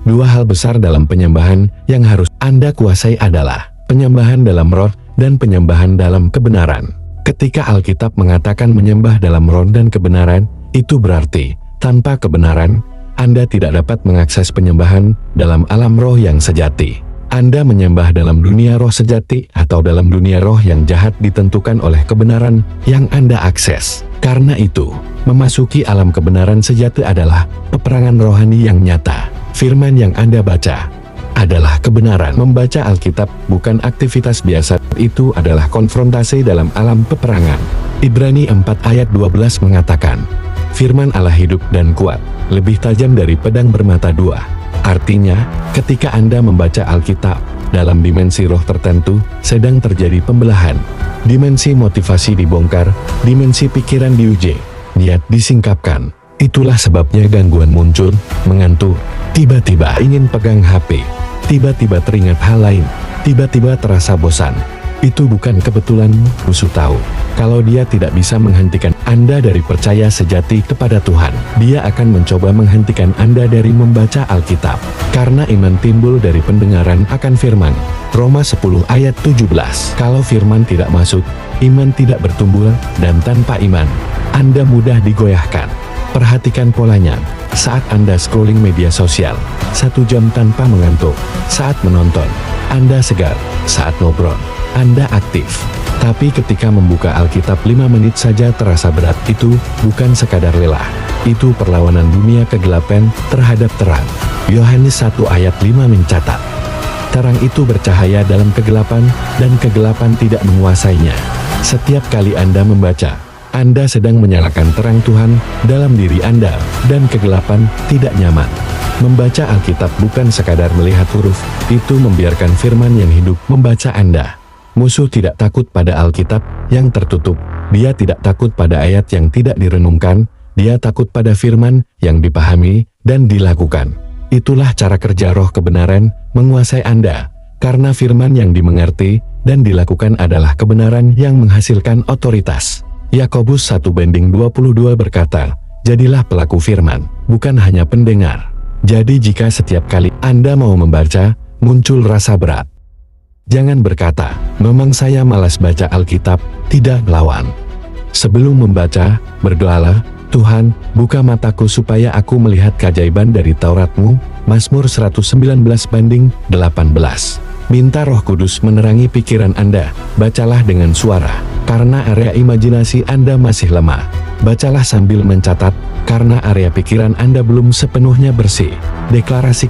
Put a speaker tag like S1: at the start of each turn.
S1: Dua hal besar dalam penyembahan yang harus Anda kuasai adalah penyembahan dalam roh dan penyembahan dalam kebenaran. Ketika Alkitab mengatakan menyembah dalam roh dan kebenaran, itu berarti tanpa kebenaran, Anda tidak dapat mengakses penyembahan dalam alam roh yang sejati. Anda menyembah dalam dunia roh sejati atau dalam dunia roh yang jahat ditentukan oleh kebenaran yang Anda akses. Karena itu, memasuki alam kebenaran sejati adalah peperangan rohani yang nyata. Firman yang Anda baca adalah kebenaran. Membaca Alkitab bukan aktivitas biasa, itu adalah konfrontasi dalam alam peperangan. Ibrani 4 ayat 12 mengatakan, firman Allah hidup dan kuat, lebih tajam dari pedang bermata dua. Artinya, ketika Anda membaca Alkitab, dalam dimensi roh tertentu, sedang terjadi pembelahan. Dimensi motivasi dibongkar, dimensi pikiran diuji, niat disingkapkan. Itulah sebabnya gangguan muncul, mengantuk, tiba-tiba ingin pegang HP, tiba-tiba teringat hal lain, tiba-tiba terasa bosan. Itu bukan kebetulan. Musuh tahu, kalau dia tidak bisa menghentikan Anda dari percaya sejati kepada Tuhan, dia akan mencoba menghentikan Anda dari membaca Alkitab. Karena iman timbul dari pendengaran akan firman. Roma 10 ayat 17. Kalau firman tidak masuk, iman tidak bertumbuh, dan tanpa iman, Anda mudah digoyahkan. Perhatikan polanya. Saat Anda scrolling media sosial, 1 jam tanpa mengantuk. Saat menonton, Anda segar. Saat ngobrol, Anda aktif. Tapi ketika membuka Alkitab 5 menit saja terasa berat. Itu bukan sekadar lelah. Itu perlawanan dunia kegelapan terhadap terang. Yohanes 1 ayat 5 mencatat, terang itu bercahaya dalam kegelapan, dan kegelapan tidak menguasainya. Setiap kali Anda membaca, Anda sedang menyalakan terang Tuhan dalam diri Anda, dan kegelapan tidak nyaman. Membaca Alkitab bukan sekadar melihat huruf, itu membiarkan firman yang hidup membaca Anda. Musuh tidak takut pada Alkitab yang tertutup, dia tidak takut pada ayat yang tidak direnungkan, dia takut pada firman yang dipahami dan dilakukan. Itulah cara kerja roh kebenaran menguasai Anda, karena firman yang dimengerti dan dilakukan adalah kebenaran yang menghasilkan otoritas. Yakobus 1:22 berkata, jadilah pelaku firman, bukan hanya pendengar. Jadi jika setiap kali Anda mau membaca, muncul rasa berat, jangan berkata, memang saya malas baca Alkitab. Tidak, lawan. Sebelum membaca, berdoalah, Tuhan, buka mataku supaya aku melihat keajaiban dari Taurat-Mu. Mazmur 119:18. Minta Roh Kudus menerangi pikiran Anda. Bacalah dengan suara, karena area imajinasi Anda masih lemah. Bacalah sambil mencatat, karena area pikiran Anda belum sepenuhnya bersih. Deklarasi